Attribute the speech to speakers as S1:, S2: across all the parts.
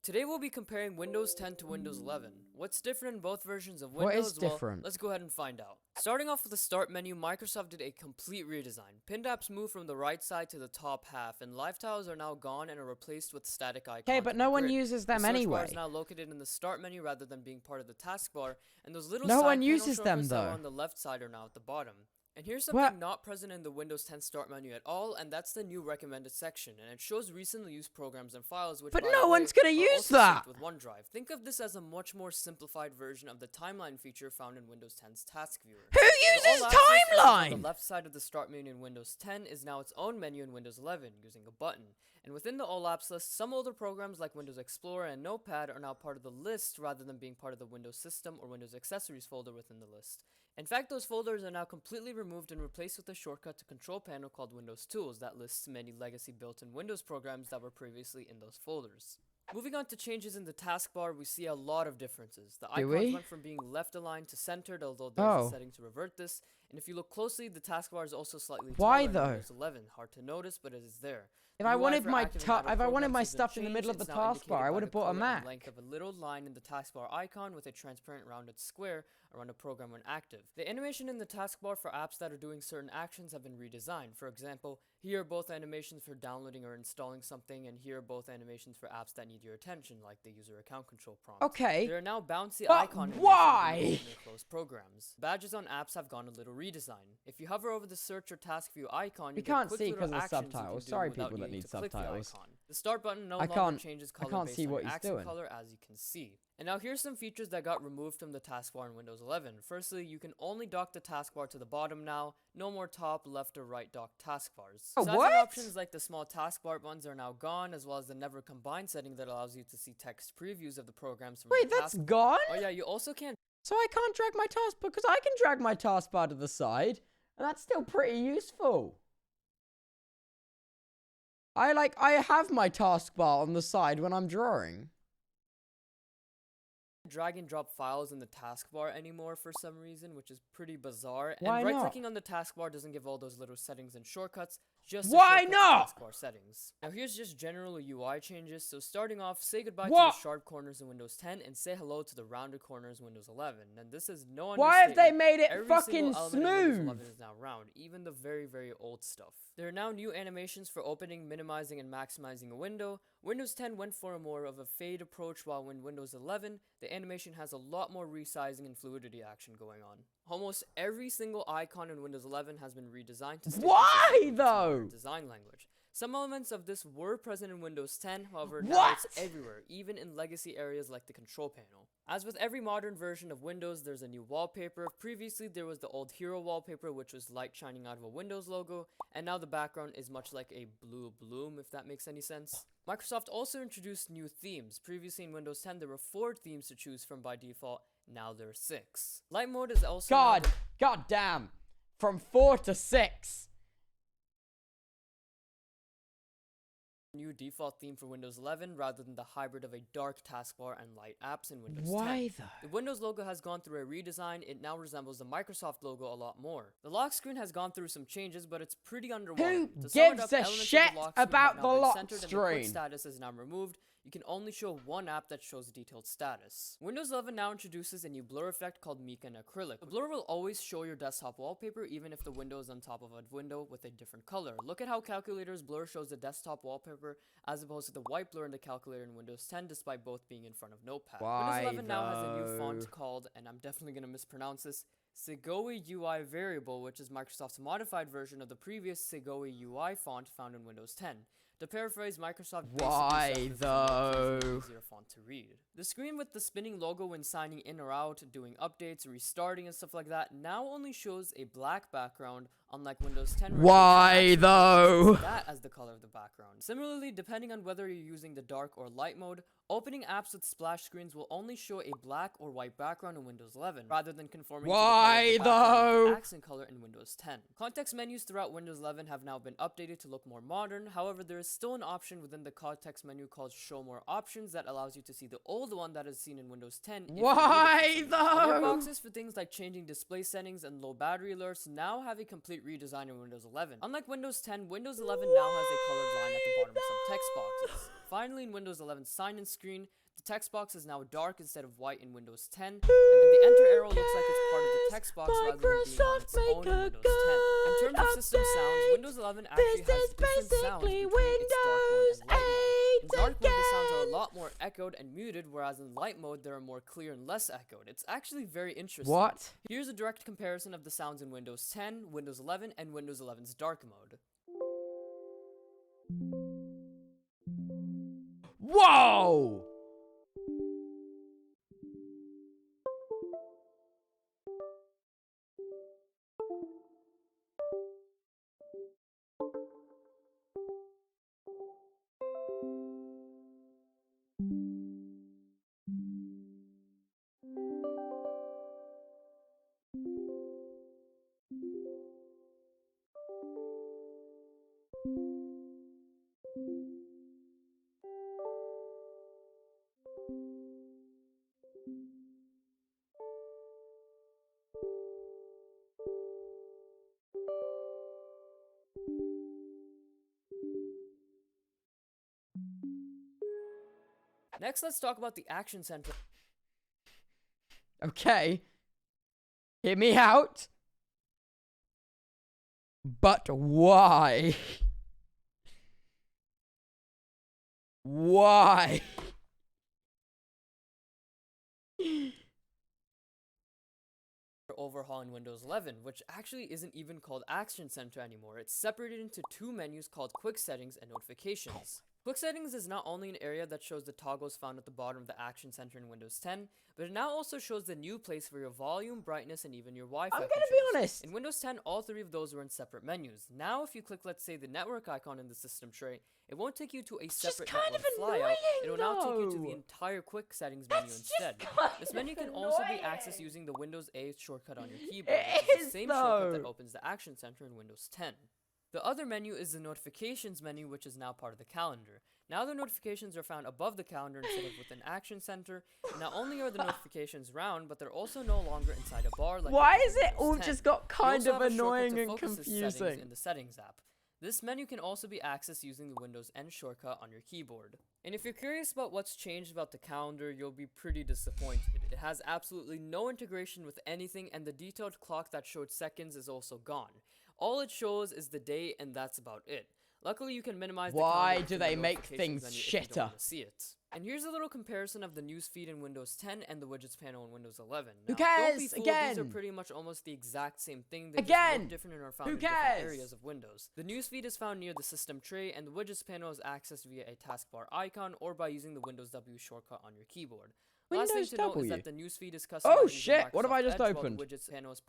S1: Today we'll be comparing Windows 10 to Windows 11. What's different in both versions of
S2: What
S1: Windows?
S2: is different?
S1: Well, let's go ahead and find out. Starting off with the start menu, Microsoft did a complete redesign. Pinned apps moved from the right side to the top half, and live tiles are now gone and are replaced with static icons.
S2: Okay, but no one uses them
S1: the search
S2: anyway.
S1: bar is now located in the start menu rather than being part of the taskbar, and those little
S2: No
S1: side
S2: one
S1: panel
S2: uses them,
S1: shortcuts that
S2: though.
S1: were on the left side are now at the bottom. And here's something
S2: What?
S1: not present in the Windows 10 start menu at all, and that's the new recommended section, and it shows recently used programs and files, which
S2: But
S1: by
S2: no
S1: the way,
S2: one's gonna
S1: are
S2: use
S1: also
S2: that.
S1: synced with OneDrive. Think of this as a much more simplified version of the timeline feature found in Windows 10's task viewer.
S2: Who uses
S1: On the
S2: timeline?
S1: left side of the start menu in Windows 10 is now its own menu in Windows 11 using a button. And within the all apps list, some older programs like Windows Explorer and Notepad are now part of the list rather than being part of the Windows System or Windows Accessories folder within the list. In fact, those folders are now completely removed and replaced with a shortcut to control panel called Windows Tools that lists many legacy built-in Windows programs that were previously in those folders. Moving on to changes in the taskbar, we see a lot of differences. The icons went from being left aligned to centered, although there's a setting to revert this. And if you look closely, the taskbar is also slightly taller in Windows 11. Hard to notice, but it is there.
S2: If I wanted my stuff in the middle of the taskbar, I would have bought a Mac.
S1: Length of a little line in the taskbar icon with a transparent rounded square around a program when active. The animation in the taskbar for apps that are doing certain actions have been redesigned. For example, here are both animations for downloading or installing something, and here are both animations for apps that need your attention, like the user account control prompt.
S2: Okay.
S1: There are now bouncy
S2: but
S1: icon
S2: why?
S1: close programs. Badges on apps have gone a little redesign. If you hover over the search or task view icon, you
S2: can't see because of the subtitles. Sorry, people that need subtitles.
S1: The start button no longer changes color
S2: I can't
S1: based
S2: see
S1: on
S2: what he's
S1: accent
S2: doing.
S1: color, as you can see. And now here's some features that got removed from the taskbar in Windows 11. Firstly, you can only dock the taskbar to the bottom now. No more top, left, or right dock taskbars.
S2: Oh,
S1: Sizing
S2: what?
S1: options like the small taskbar buttons are now gone, as well as the never combine setting that allows you to see text previews of the programs from
S2: Wait,
S1: the
S2: that's
S1: taskbar.
S2: gone?
S1: Oh yeah, you also can't.
S2: So I can't drag my taskbar because I can drag my taskbar to the side, and that's still pretty useful. I have my taskbar on the side when I'm drawing.
S1: Drag and drop files in the taskbar anymore for some reason, which is pretty bizarre.
S2: Why
S1: and right
S2: not?
S1: clicking on the taskbar doesn't give all those little settings and shortcuts, just
S2: Why not?
S1: taskbar settings. Now here's just general UI changes. So starting off, say goodbye to the sharp corners in Windows 10 and say hello to the rounded corners in Windows 11. And this is no understatement.
S2: Why have they made it
S1: Every
S2: fucking
S1: single element in Windows
S2: smooth?
S1: 11 is now round, even the very, very old stuff. There are now new animations for opening, minimizing, and maximizing a window. Windows 10 went for a more of a fade approach, while in Windows 11, the animation has a lot more resizing and fluidity action going on. Almost every single icon in Windows 11 has been redesigned to stay consistent with its modern design language. Some elements of this were present in Windows 10, however, now it's everywhere, even in legacy areas like the control panel. As with every modern version of Windows, there's a new wallpaper. Previously, there was the old hero wallpaper, which was light shining out of a Windows logo, and now the background is much like a blue bloom, if that makes any sense. Microsoft also introduced new themes. Previously in Windows 10, there were 4 themes to choose from by default. Now there are 6. Light mode is also
S2: God damn. From 4 to 6.
S1: New default theme for Windows 11 rather than the hybrid of a dark taskbar and light apps in Windows 10.
S2: Why though?
S1: The Windows logo has gone through a redesign. It now resembles the Microsoft logo a lot more. The lock screen has gone through some changes, but it's pretty underwhelming.
S2: Who gives a shit about the lock screen?
S1: Status is now removed. You can only show one app that shows detailed status. Windows 11 now introduces a new blur effect called Mica and Acrylic. The blur will always show your desktop wallpaper even if the window is on top of a window with a different color. Look at how Calculator's blur shows the desktop wallpaper as opposed to the white blur in the calculator in Windows 10 despite both being in front of Notepad. Windows 11 now has a new font called, and I'm definitely going to mispronounce this, Segoe UI Variable, which is Microsoft's modified version of the previous Segoe UI font found in Windows 10. To paraphrase, Microsoft
S2: easier
S1: font to read. The screen with the spinning logo when signing in or out, doing updates, restarting, and stuff like that now only shows a black background, unlike Windows 10.
S2: Why though?
S1: That as the color of the background. Similarly, depending on whether you're using the dark or light mode, opening apps with splash screens will only show a black or white background in Windows 11, rather than conforming to the color of the background accent color in Windows 10. Context menus throughout Windows 11 have now been updated to look more modern. However, there is still an option within the context menu called Show More Options that allows you to see the old one that is seen in Windows 10.
S2: Why though?
S1: Boxes for things like changing display settings and low battery alerts now have a complete redesign in Windows 11. Unlike Windows 10, Windows 11 now has a colored line at the bottom of some text boxes. Finally, in Windows 11 sign-in screen, screen, the text box is now dark instead of white in Windows 10, and the enter arrow looks like it's part of the text box rather than being on its own in Windows 10. In terms of system sounds, Windows 11 actually has different sounds between its dark mode and light mode. In dark mode, the sounds are a lot more echoed and muted, whereas in light mode, they are more clear and less echoed. It's actually very interesting.
S2: What?
S1: Here's a direct comparison of the sounds in Windows 10, Windows 11, and Windows 11's dark mode.
S2: Whoa!
S1: Next, let's talk about the Action Center.
S2: Okay. Hear me out. But why? Why?
S1: Overhaul in Windows 11, which actually isn't even called Action Center anymore. It's separated into two menus called Quick Settings and Notifications. Quick Settings is not only an area that shows the toggles found at the bottom of the Action Center in Windows 10, but it now also shows the new place for your volume, brightness, and even your Wi-Fi
S2: I'm
S1: controls.
S2: gonna be honest.
S1: In Windows 10, all three of those were in separate menus. Now, if you click, let's say, the network icon in the system tray, it won't take you to a separate
S2: kind
S1: network
S2: of
S1: flyout.
S2: annoying,
S1: It will now take you to the
S2: though.
S1: entire Quick Settings menu
S2: That's just
S1: instead.
S2: kind
S1: This menu
S2: of
S1: can also be accessed
S2: annoying.
S1: using the Windows A shortcut on your keyboard,
S2: It
S1: which is the
S2: is,
S1: same shortcut that
S2: though.
S1: opens the Action Center in Windows 10. The other menu is the Notifications menu, which is now part of the calendar. Now the notifications are found above the calendar instead of within Action Center. And not only are the notifications round, but they're also no longer inside a bar like
S2: Why
S1: they were
S2: is
S1: in
S2: it
S1: Windows
S2: all
S1: 10.
S2: just got
S1: You
S2: kind
S1: also
S2: of
S1: have a shortcut
S2: annoying
S1: to
S2: and
S1: focus the settings
S2: confusing?
S1: in the Settings app. This menu can also be accessed using the Windows N shortcut on your keyboard. And if you're curious about what's changed about the calendar, you'll be pretty disappointed. It has absolutely no integration with anything, and the detailed clock that showed seconds is also gone. All it shows is the day, and that's about it. Luckily, you can minimize the
S2: Why
S1: calendar
S2: do
S1: within
S2: they
S1: the
S2: make
S1: notifications
S2: things
S1: menu if you don't
S2: shitter?
S1: want to see it. And here's a little comparison of the newsfeed in Windows 10 and the widgets panel in Windows 11.
S2: Who
S1: Now,
S2: cares?
S1: Don't be fooled, these are
S2: Again.
S1: pretty much almost the exact same thing. They just
S2: Again.
S1: look different and are found
S2: Who
S1: in different
S2: cares?
S1: areas of Windows. The newsfeed is found near the system tray, and the widgets panel is accessed via a taskbar icon or by using the Windows W shortcut on your keyboard. Last thing
S2: Windows
S1: to note is
S2: W.
S1: that the newsfeed is customized
S2: Oh
S1: using
S2: shit, what have I
S1: Microsoft
S2: just
S1: Edge, while
S2: opened?
S1: the widgets panel is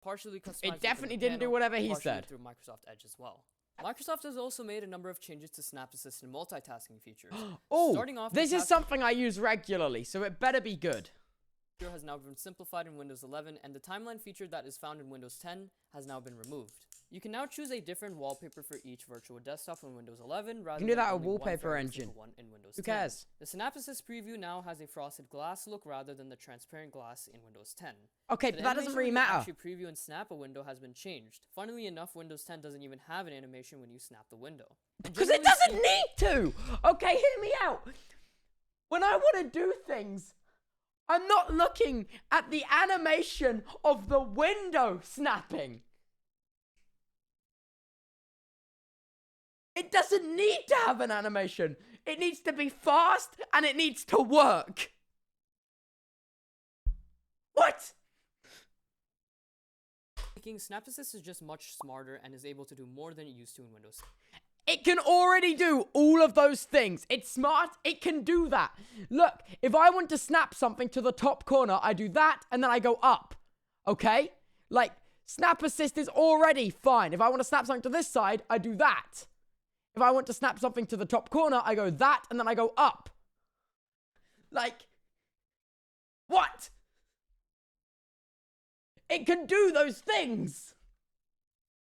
S1: partially customized
S2: It
S1: within
S2: definitely
S1: the
S2: didn't do
S1: panel,
S2: whatever he
S1: partially
S2: said.
S1: through Microsoft Edge as well. Microsoft has also made a number of changes to Snap Assist and multitasking features.
S2: Oh,
S1: Starting off,
S2: this
S1: the
S2: is
S1: task
S2: something I use regularly, so it better be good.
S1: feature has now been simplified in Windows 11, and the timeline feature that is found in Windows 10 has now been removed. You can now choose a different wallpaper for each virtual desktop in Windows 11 rather
S2: can do
S1: than
S2: that with
S1: only one
S2: wallpaper
S1: for every single
S2: engine.
S1: one in Windows
S2: Who
S1: 10.
S2: cares?
S1: The Snap Assist preview now has a frosted glass look rather than the transparent glass in Windows 10.
S2: Okay,
S1: So
S2: but
S1: the
S2: that doesn't
S1: animation
S2: really
S1: when you
S2: matter.
S1: actually preview and snap a window has been changed. Funnily enough, Windows 10 doesn't even have an animation when you snap the window. And
S2: Because it
S1: generally
S2: doesn't need to! Okay, hear me out. When I want to do things, I'm not looking at the animation of the window snapping. It doesn't need to have an animation. It needs to be fast and it needs to work. What?
S1: speaking, Snap Assist is just much smarter and is able to do more than it used to in Windows.
S2: It can already do all of those things. It's smart. It can do that. Look, if I want to snap something to the top corner, I do that and then I go up. Okay? Like, Snap Assist is already fine. If I want to snap something to this side, I do that. If I want to snap something to the top corner, I go that and then I go up. Like, what? It can do those things.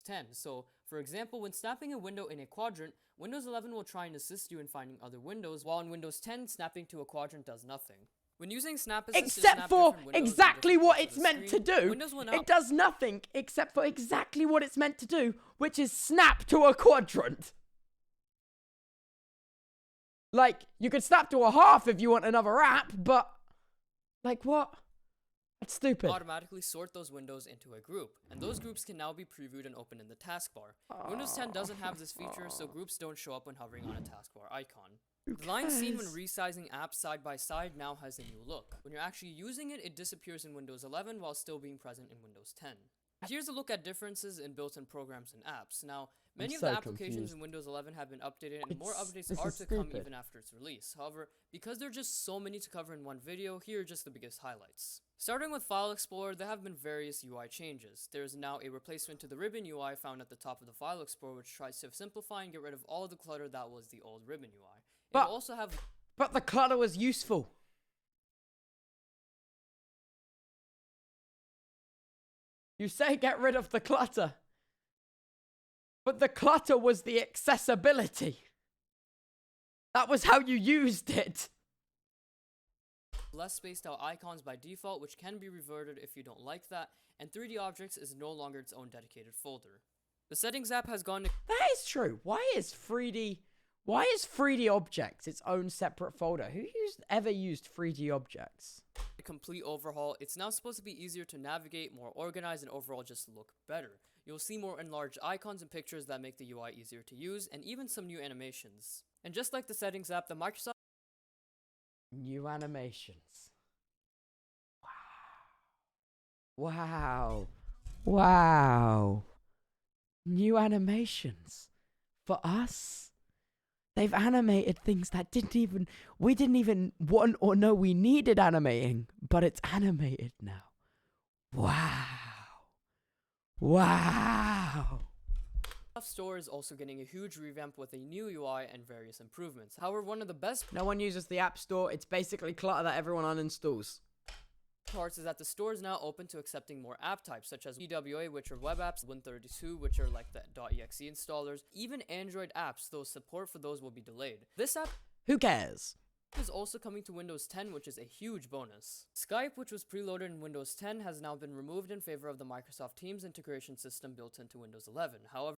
S1: 10. So, for example, when snapping a window in a quadrant, Windows 11 will try and assist you in finding other windows, while in Windows 10, snapping to a quadrant does nothing. When using Snap Assist to
S2: Except
S1: snap
S2: for
S1: different windows in
S2: exactly
S1: different
S2: what
S1: parts of
S2: it's
S1: the
S2: meant to
S1: screen,
S2: do.
S1: Windows will now
S2: It does nothing except for exactly what it's meant to do, which is snap to a quadrant. Like, you could snap to a half if you want another app, but... Like, what? That's stupid.
S1: Automatically sort those windows into a group, and those groups can now be previewed and opened in the taskbar. Windows 10 doesn't have this feature, so groups don't show up when hovering on a taskbar icon. The line seen when resizing apps side by side now has a new look. When you're actually using it, it disappears in Windows 11 while still being present in Windows 10. Here's a look at differences in built-in programs and apps. Now, many of the applications in Windows 11 have been updated, and more updates are to come even after its release. However, because there are just so many to cover in one video, here are just the biggest highlights. Starting with File Explorer, there have been various UI changes. There is now a replacement to the ribbon UI found at the top of the File Explorer, which tries to simplify and get rid of all of the clutter that was the old ribbon UI. It will also have...
S2: But the clutter was useful. You say get rid of the clutter. But the clutter was the accessibility. That was how you used it.
S1: Less spaced out icons by default, which can be reverted if you don't like that, and 3D Objects is no longer its own dedicated folder. The Settings app has gone to...
S2: That is true. Why is 3D Objects its own separate folder? Who ever used 3D Objects?
S1: A complete overhaul. It's now supposed to be easier to navigate, more organized, and overall just look better. You'll see more enlarged icons and pictures that make the UI easier to use, and even some new animations. And just like the Settings app, the Microsoft
S2: New animations. Wow. Wow. New animations. For us? They've animated things that we didn't even want or know we needed animating, but it's animated now. Wow. Wow.
S1: Microsoft Store is also getting a huge revamp with a new UI and various improvements. However, one of the best
S2: No one uses the App Store. It's basically clutter that everyone uninstalls.
S1: parts is that the store is now open to accepting more app types, such as EWA, which are web apps, Win32, which are like the .exe installers, even Android apps, though support for those will be delayed. This app
S2: Who cares?
S1: is also coming to Windows 10, which is a huge bonus. Skype, which was preloaded in Windows 10, has now been removed in favor of the Microsoft Teams integration system built into Windows 11. However,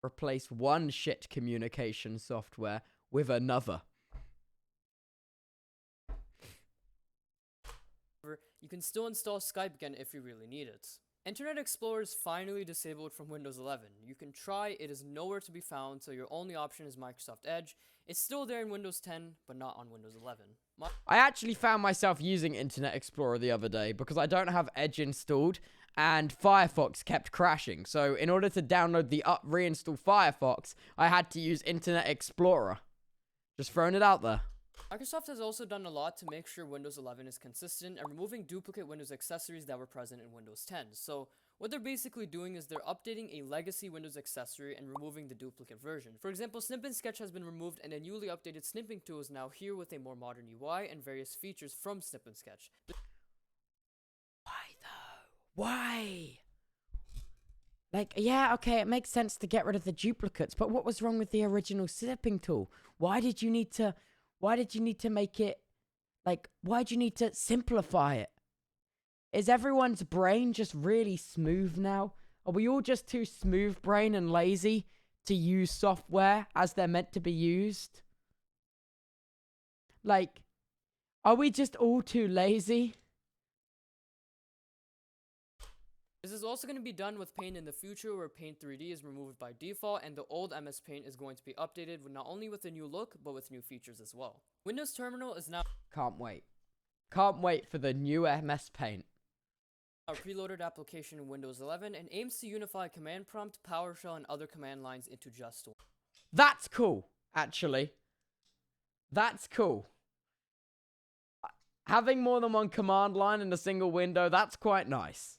S2: Replace one shit communication software with another.
S1: you can still install Skype again if you really need it. Internet Explorer is finally disabled from Windows 11. You can try, it is nowhere to be found, so your only option is Microsoft Edge. It's still there in Windows 10, but not on Windows 11.
S2: I actually found myself using Internet Explorer the other day because I don't have Edge installed and Firefox kept crashing. So in order to download the reinstall Firefox, I had to use Internet Explorer. Just throwing it out there.
S1: Microsoft has also done a lot to make sure Windows 11 is consistent and removing duplicate Windows accessories that were present in Windows 10. So what they're basically doing is they're updating a legacy Windows accessory and removing the duplicate version. For example, Snip and Sketch has been removed and a newly updated snipping tool is now here with a more modern UI and various features from Snip and Sketch.
S2: Why though? Why? Like, yeah, okay, it makes sense to get rid of the duplicates, but what was wrong with the original snipping tool? Why did you need to make it, like, why did you need to simplify it? Is everyone's brain just really smooth now? Are we all just too smooth brain and lazy to use software as they're meant to be used? Like, are we just all too lazy?
S1: This is also going to be done with Paint in the future, where Paint 3D is removed by default, and the old MS Paint is going to be updated with not only with a new look, but with new features as well. Windows Terminal is now
S2: Can't wait. Can't wait for the new MS Paint.
S1: a preloaded application in Windows 11 and aims to unify command prompt, PowerShell, and other command lines into just one.
S2: That's cool, actually. That's cool. Having more than one command line in a single window, that's quite nice.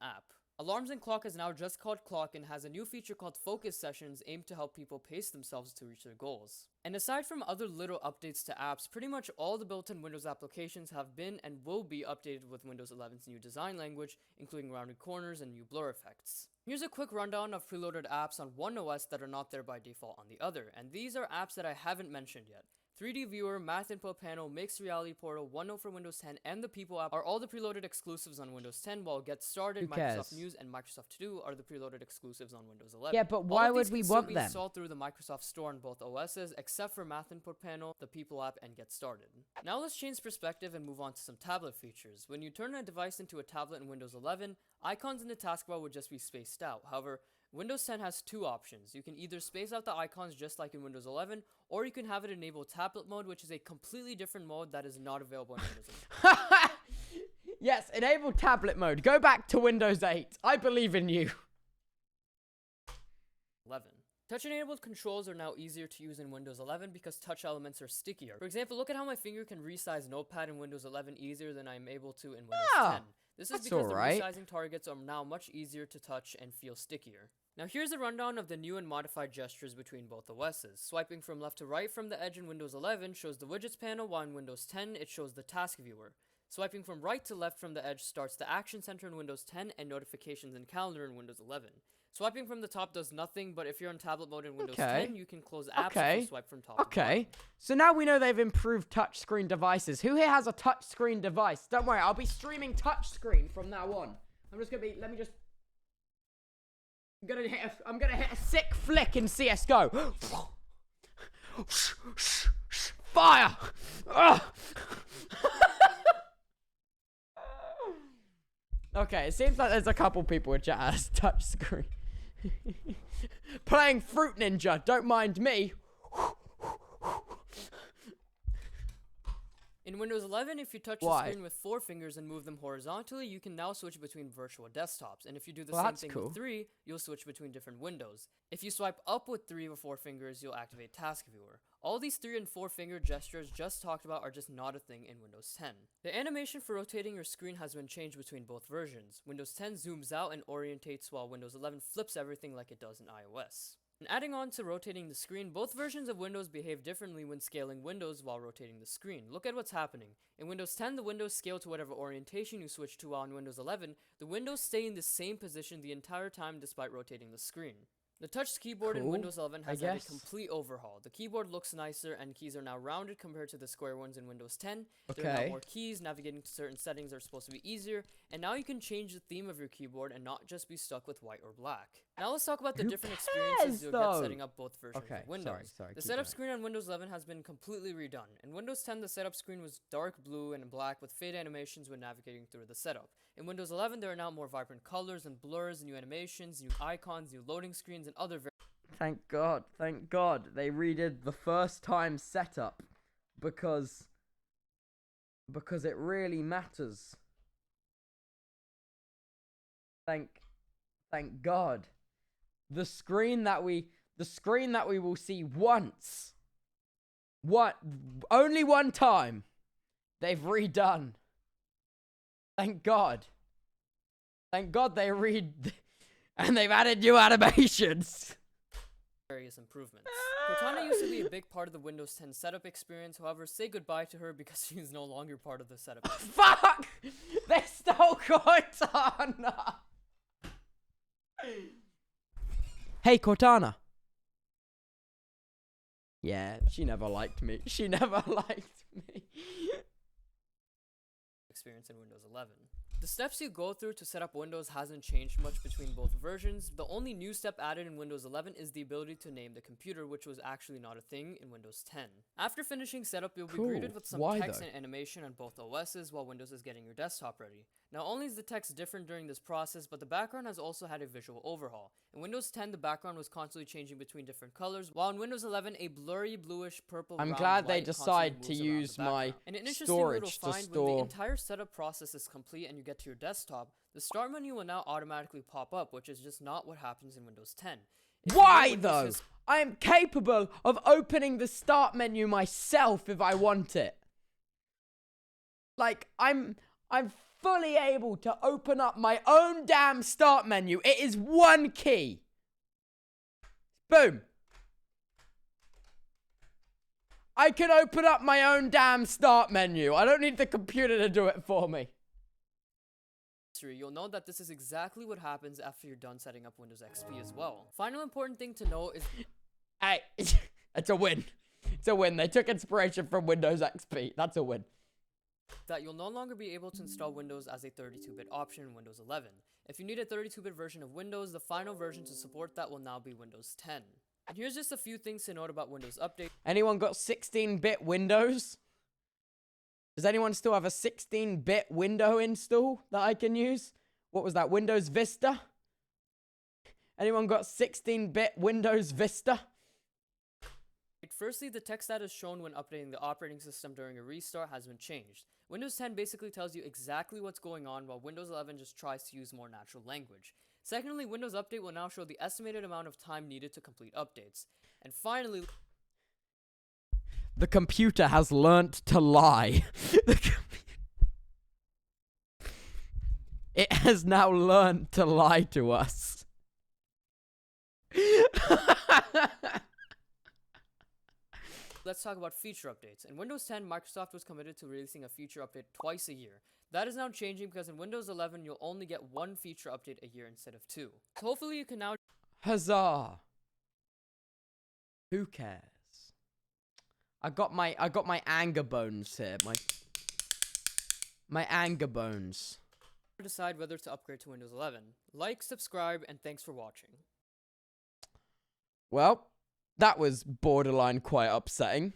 S1: App. Alarms and Clock is now just called Clock and has a new feature called Focus Sessions aimed to help people pace themselves to reach their goals. And aside from other little updates to apps, pretty much all the built-in Windows applications have been and will be updated with Windows 11's new design language, including rounded corners and new blur effects. Here's a quick rundown of preloaded apps on one OS that are not there by default on the other, and these are apps that I haven't mentioned yet. 3D Viewer, Math Input Panel, Mixed Reality Portal, OneNote for Windows 10, and the People app are all the preloaded exclusives on Windows 10, while Get Started,
S2: Who cares?
S1: Microsoft News, and Microsoft To Do are the preloaded exclusives on Windows 11.
S2: Yeah, but
S1: All
S2: why
S1: of
S2: would
S1: these
S2: we
S1: can still
S2: want
S1: be
S2: them?
S1: installed through the Microsoft Store on both OSs, except for Math Input Panel, the People app, and Get Started. Now let's change perspective and move on to some tablet features. When you turn a device into a tablet in Windows 11, icons in the taskbar would just be spaced out. However, Windows 10 has two options. You can either space out the icons just like in Windows 11, or you can have it enable tablet mode, which is a completely different mode that is not available in Windows 11.
S2: Yes, enable tablet mode. Go back to Windows 8. I believe in you.
S1: 11. Touch-enabled controls are now easier to use in Windows 11 because touch elements are stickier. For example, look at how my finger can resize Notepad in Windows 11 easier than I'm able to in Windows 10. This is because the resizing targets are now much easier to touch and feel stickier. Now here's a rundown of the new and modified gestures between both OSs. Swiping from left to right from the edge in Windows 11 shows the widgets panel, while in Windows 10 it shows the task viewer. Swiping from right to left from the edge starts the action center in Windows 10 and notifications and calendar in Windows 11. Swiping from the top does nothing, but if you're in tablet mode in Windows 10, you can close apps if you swipe from top to bottom.
S2: So now we know they've improved touchscreen devices. Who here has a touchscreen device? Don't worry, I'll be streaming touchscreen from now on. I'm just gonna be, I'm gonna hit a sick flick in CSGO. Fire! Okay, it seems like there's a couple people in chat has touchscreen. Playing Fruit Ninja, don't mind me.
S1: In Windows 11, if you touch the screen with 4 fingers and move them horizontally, you can now switch between virtual desktops. And if you do the same thing with 3, you'll switch between different windows. If you swipe up with 3 or 4 fingers, you'll activate Task Viewer. All these 3 and 4 finger gestures just talked about are just not a thing in Windows 10. The animation for rotating your screen has been changed between both versions. Windows 10 zooms out and orientates, while Windows 11 flips everything like it does in iOS. And adding on to rotating the screen, both versions of Windows behave differently when scaling windows while rotating the screen. Look at what's happening. In Windows 10, the windows scale to whatever orientation you switch to, while in Windows 11, the windows stay in the same position the entire time despite rotating the screen. The touch keyboard in Windows 11 has had a complete overhaul. The keyboard looks nicer, and keys are now rounded compared to the square ones in Windows 10. There are now more keys, navigating to certain settings are supposed to be easier, and now you can change the theme of your keyboard and not just be stuck with white or black. Now let's talk about the different experiences you'll get setting up both versions of Windows. The setup screen on Windows 11 has been completely redone. In Windows 10, the setup screen was dark blue and black with fade animations when navigating through the setup. In Windows 11, there are now more vibrant colors and blurs, new animations, new icons, new loading screens, and other
S2: Thank God they redid the first time setup because it really matters. Thank God. The screen that we will see once. Only one time. They've redone. Thank God. Thank God they and they've added new animations.
S1: Various improvements. Cortana used to be a big part of the Windows 10 setup experience, however, say goodbye to her because she is no longer part of the setup.
S2: Fuck! They stole Cortana! Hey, Cortana. Yeah, she never liked me. She never liked me.
S1: Experience in Windows 11. The steps you go through to set up Windows hasn't changed much between both versions. The only new step added in Windows 11 is the ability to name the computer, which was actually not a thing in Windows 10. After finishing setup, you'll be greeted with some text and animation on both OSs while Windows is getting your desktop ready. Not only is the text different during this process, but the background has also had a visual overhaul. In Windows 10, the background was constantly changing between different colors, while in Windows 11, a blurry bluish purple
S2: I'm glad they decide to use my storage to store.
S1: When the entire setup process is complete and you get to your desktop, the start menu will now automatically pop up, which is just not what happens in Windows 10.
S2: Why though? I am capable of opening the start menu myself if I want it. Like, I'm fully able to open up my own damn start menu. It is one key. Boom. I can open up my own damn start menu. I don't need the computer to do it for me.
S1: You'll know that this is exactly what happens after you're done setting up Windows XP as well. Final important thing to know is...
S2: Hey, it's a win. It's a win. They took inspiration from Windows XP. That's a win.
S1: That you'll no longer be able to install Windows as a 32-bit option in Windows 11. If you need a 32-bit version of Windows, the final version to support that will now be Windows 10. And here's just a few things to note about Windows Update.
S2: Anyone got 16-bit Windows? Does anyone still have a 16-bit window install that I can use? What was that, Windows Vista? Anyone got 16-bit Windows Vista?
S1: Firstly, the text status shown when updating the operating system during a restart has been changed. Windows 10 basically tells you exactly what's going on, while Windows 11 just tries to use more natural language. Secondly, Windows Update will now show the estimated amount of time needed to complete updates. And finally,
S2: the computer has learnt to lie. It has now learnt to lie to us.
S1: let's talk about feature updates. In Windows 10, Microsoft was committed to releasing a feature update twice a year. That is now changing because in Windows 11, you'll only get one feature update a year instead of two. So hopefully you can now...
S2: Huzzah! Who cares? I got my anger bones here. My anger bones.
S1: decide whether to upgrade to Windows 11. Like, subscribe, and thanks for watching.
S2: Well, that was borderline quite upsetting.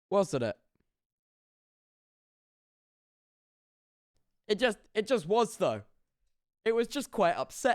S2: Wasn't it? It just was though. It was just quite upsetting.